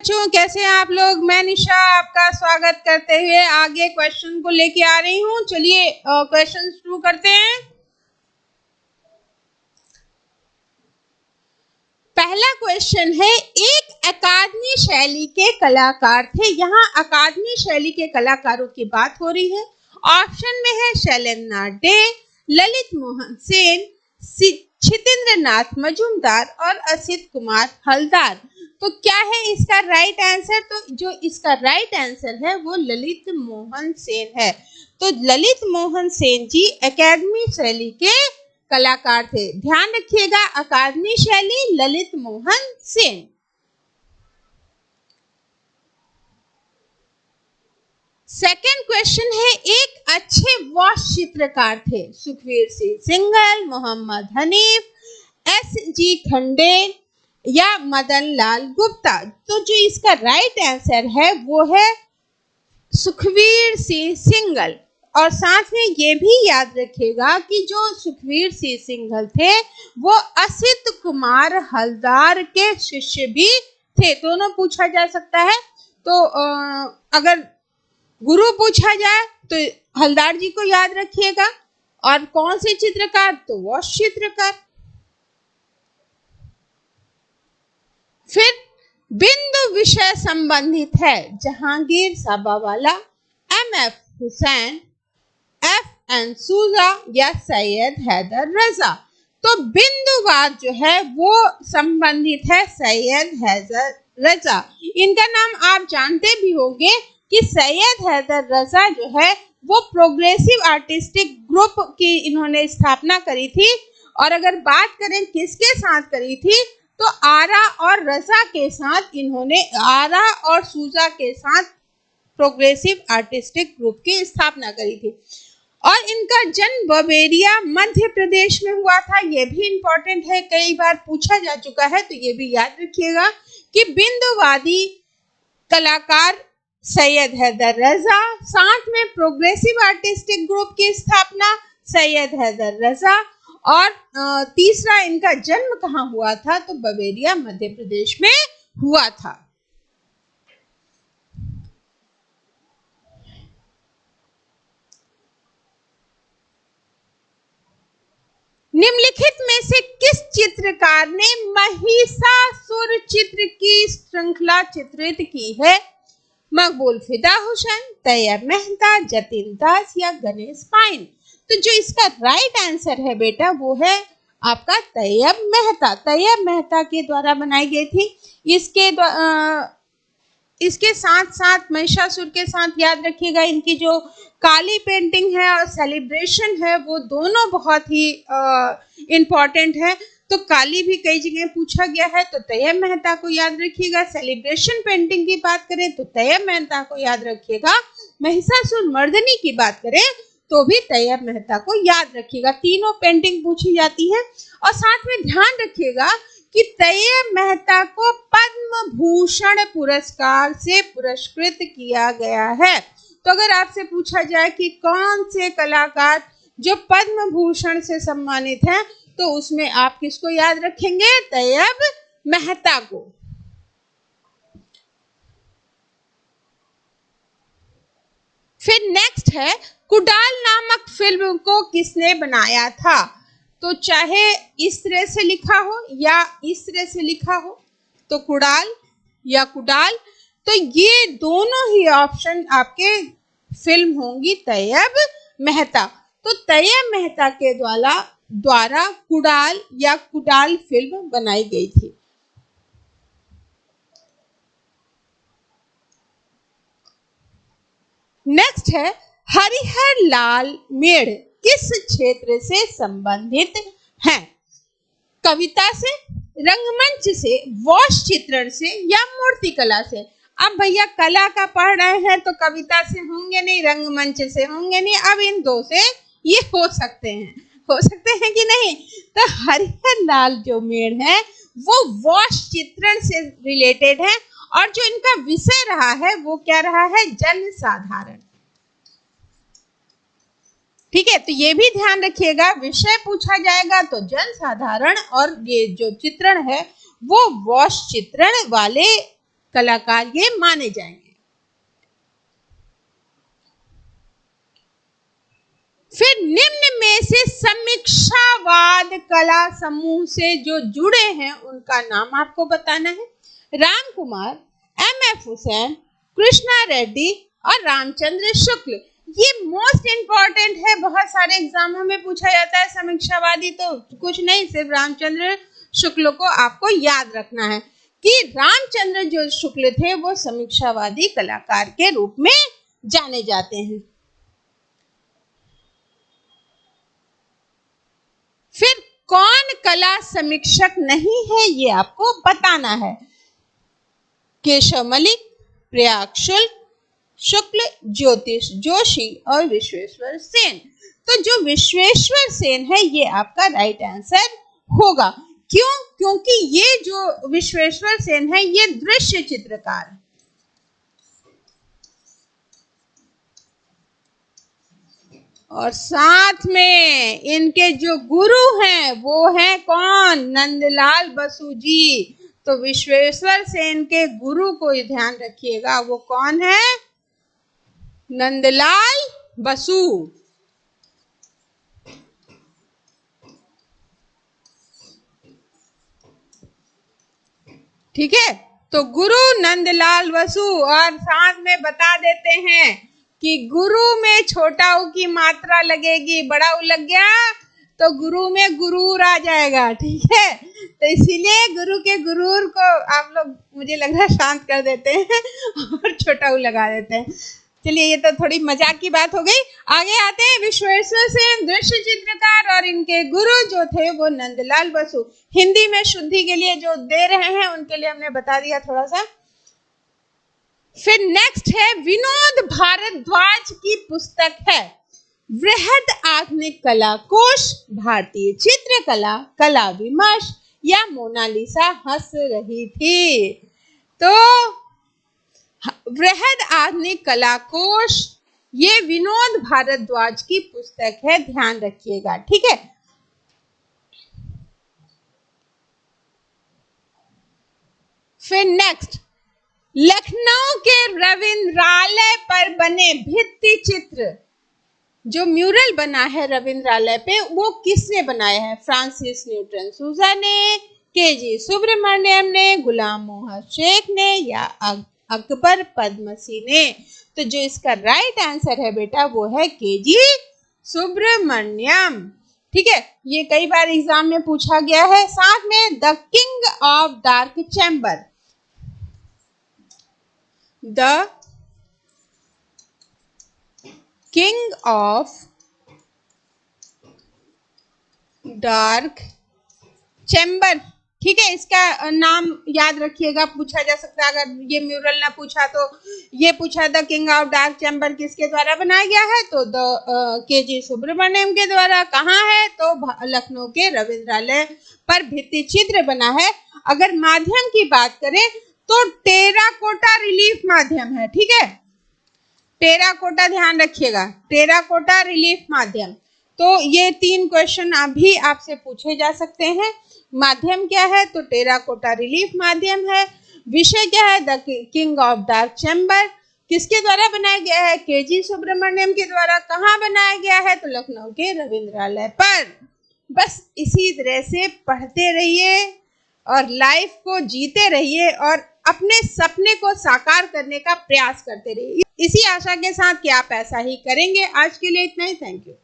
बच्चों कैसे हैं आप लोग। मैं निशा आपका स्वागत करते हुए आगे क्वेश्चन को लेके आ रही हूँ। चलिए क्वेश्चन शुरू करते हैं। पहला क्वेश्चन है, एक अकादमी शैली के कलाकार थे। यहाँ अकादमी शैली के कलाकारों की बात हो रही है। ऑप्शन में है शैलेंद्रनाथ डे, ललित मोहन सेन, छितेंद्र नाथ मजूमदार और असित कुमार हलदार। तो क्या है इसका राइट आंसर? तो जो इसका राइट आंसर है वो ललित मोहन सेन है। तो ललित मोहन सेन जी अकादमी शैली के कलाकार थे। ध्यान रखिएगा, अकादमी शैली ललित मोहन सेन। सेकंड क्वेश्चन है, एक अच्छे वॉश चित्रकार थे। सुखवीर सिंह सिंघल, मोहम्मद हनीफ, S.G. खंडे या मदन लाल गुप्ता। तो जो इसका राइट आंसर है वो है सुखवीर सिंह सिंघल। और साथ में ये भी याद रखिएगा कि जो सुखवीर सिंह सिंघल थे वो असित कुमार हलदार के शिष्य भी थे। दोनों पूछा जा सकता है। तो अगर गुरु पूछा जाए तो हलदार जी को याद रखिएगा। और कौन से चित्रकार? तो वॉश चित्रकार। फिर बिंदु विषय संबंधित है। जहांगीर साबावाला, M.F. हुसैन, F.N. सूजा या सैयद हैदर रजा। तो बिंदुवाद जो है वो संबंधित है सैयद हैदर रजा। इनका नाम आप जानते भी होंगे कि सैयद हैदर रजा जो है वो प्रोग्रेसिव आर्टिस्टिक ग्रुप की इन्होंने स्थापना करी थी। और अगर बात करें किसके साथ करी थी तो आरा और रजा के साथ इन्होंने, आरा और सूजा के साथ प्रोग्रेसिव आर्टिस्टिक ग्रुप की स्थापना करी थी। और इनका जन्म बवेरिया मध्य प्रदेश में हुआ था। यह भी इंपॉर्टेंट है, कई बार पूछा जा चुका है, तो ये भी याद रखिएगा कि बिंदुवादी कलाकार सैयद हैदर रजा, साथ में प्रोग्रेसिव आर्टिस्टिक ग्रुप की स्थापना सैयद हैदर रजा। और तीसरा, इनका जन्म कहाँ हुआ था? तो बवेरिया मध्य प्रदेश में हुआ था। निम्नलिखित में से किस चित्रकार ने महिषासुर चित्र की श्रृंखला चित्रित की है? मकबूल फिदा हुसैन, तैयब मेहता, जतिन दास या गणेश पाइन। तो जो इसका राइट आंसर है बेटा वो है आपका तैयब मेहता। तैयब मेहता के द्वारा बनाई गई थी। इसके साथ साथ महिषासुर के साथ याद रखिएगा इनकी जो काली पेंटिंग है और सेलिब्रेशन है वो दोनों बहुत ही इम्पोर्टेंट है। तो काली भी कई जगह पूछा गया है, तो तैयब मेहता को याद रखिएगा। सेलिब्रेशन पेंटिंग की बात करें तो तैयब मेहता को याद रखिएगा। महिषासुर मर्दनी की बात करें तो भी तैयब मेहता को याद रखिएगा। तीनों पेंटिंग पूछी जाती है। और साथ में ध्यान रखिएगा कि तैयब मेहता को पद्म भूषण पुरस्कार से पुरस्कृत किया गया है। तो अगर आपसे पूछा जाए कि कौन से कलाकार जो पद्म भूषण से सम्मानित हैं, तो उसमें आप किसको याद रखेंगे? तैयब मेहता को। फिर नेक्स्ट है, कुडाल नामक फिल्म को किसने बनाया था? तो चाहे इस तरह से लिखा हो या इस तरह से लिखा हो, तो कुडाल या कुडाल। तो ये दोनों ही ऑप्शन आपके फिल्म होंगी तैयब मेहता। तो तैयब मेहता के द्वारा कुडाल या कुडाल फिल्म बनाई गई थी। नेक्स्ट है, हरिहर लाल मेढ़ किस क्षेत्र से संबंधित हैं? कविता से, रंगमंच से, वॉश चित्रण से या मूर्तिकला से? अब भैया कला का पढ़ रहे हैं तो कविता से होंगे नहीं, रंगमंच से होंगे नहीं। अब इन दो से ये हो सकते हैं कि नहीं? तो हरिहर लाल जो मेढ़ है वो वॉश चित्रण से रिलेटेड है। और जो इनका विषय रहा है वो क्या रहा है? जन साधारण। ठीक है, तो ये भी ध्यान रखिएगा, विषय पूछा जाएगा तो जन साधारण, और ये जो चित्रण है वो वॉश चित्रण वाले कलाकार ये माने जाएंगे। फिर निम्न में से समीक्षावाद कला समूह से जो जुड़े हैं उनका नाम आपको बताना है। राम कुमार, एमएफ हुसैन, कृष्णा रेड्डी और रामचंद्र शुक्ल। ये मोस्ट इंपॉर्टेंट है, बहुत सारे एग्जामों में पूछा जाता है। समीक्षावादी तो कुछ नहीं, सिर्फ रामचंद्र शुक्ल को आपको याद रखना है कि रामचंद्र जो शुक्ल थे वो समीक्षावादी कलाकार के रूप में जाने जाते हैं। फिर कौन कला समीक्षक नहीं है ये आपको बताना है। केशव मलिक, प्रयाग शुक्ल, ज्योतिष जोशी और विश्वेश्वर सेन। तो जो विश्वेश्वर सेन है ये आपका राइट आंसर होगा। क्यों? क्योंकि ये जो विश्वेश्वर सेन है ये दृश्य चित्रकार है। और साथ में इनके जो गुरु हैं वो हैं कौन? नंदलाल बसु जी। तो विश्वेश्वर सेन के गुरु को ध्यान रखिएगा, वो कौन है? नंदलाल बसु। ठीक है, तो गुरु नंदलाल बसु। और साथ में बता देते हैं कि गुरु में छोटा उ की मात्रा लगेगी, बड़ा उ लग गया तो गुरु में गुरूर आ जाएगा। ठीक है, तो इसीलिए गुरु के गुरूर को आप लोग मुझे लग रहा है शांत कर देते हैं और छोटा उ लगा देते हैं। चलिए, ये तो थोड़ी मजाक की बात हो गई। आगे आते हैं। विश्वेश्वर सेन दृश्य चित्रकार और इनके गुरु जो थे वो नंदलाल बसु। हिंदी में शुद्धि के लिए जो दे रहे हैं उनके लिए हमने बता दिया थोड़ा सा। फिर नेक्स्ट है विनोद भारद्वाज की पुस्तक है वृहद आधुनिक कला कोश, भारतीय चित्रकला, कला विमर्श या मोनालिसा हंस रही थी। तो वृहद आधुनिक कला कोश ये विनोद भारद्वाज की पुस्तक है, ध्यान रखिएगा। ठीक है, फिर नेक्स्ट, लखनऊ के रविंद्रालय पर बने भित्ति चित्र, जो म्यूरल बना है रविंद्रालय पे, वो किसने बनाया है? फ्रांसिस न्यूटन सूजा ने, केजी सुब्रमण्यम ने, गुलाम मोहम्मद शेख ने या अकबर पद्मसी ने? तो जो इसका राइट आंसर है बेटा वो है केजी सुब्रमण्यम। ठीक है, ये कई बार एग्जाम में पूछा गया है। साथ में the king of dark chamber, the king of dark chamber. ठीक है, इसका नाम याद रखिएगा, पूछा जा सकता है। अगर ये म्यूरल ना पूछा तो ये पूछा the king of dark chamber किसके द्वारा बनाया गया है? तो द केजी सुब्रमण्यम के द्वारा। कहाँ है? तो लखनऊ के रविंद्रालय पर भित्ति चित्र बना है। अगर माध्यम की बात करें तो टेराकोटा रिलीफ माध्यम है। ठीक है, टेराकोटा ध्यान रखिएगा, टेराकोटा रिलीफ माध्यम। तो ये 3 क्वेश्चन अभी आपसे पूछे जा सकते हैं। माध्यम क्या है? तो टेराकोटा रिलीफ माध्यम है। विषय क्या है? The king of dark chamber. किसके द्वारा बनाया गया है? केजी सुब्रमण्यम के द्वारा। कहाँ बनाया गया है? तो लखनऊ के रविंद्रालय पर। बस इसी तरह से पढ़ते रहिए और लाइफ को जीते रहिए और अपने सपने को साकार करने का प्रयास करते रहिए। इसी आशा के साथ कि आप ऐसा ही करेंगे। आज के लिए इतना ही। Thank you.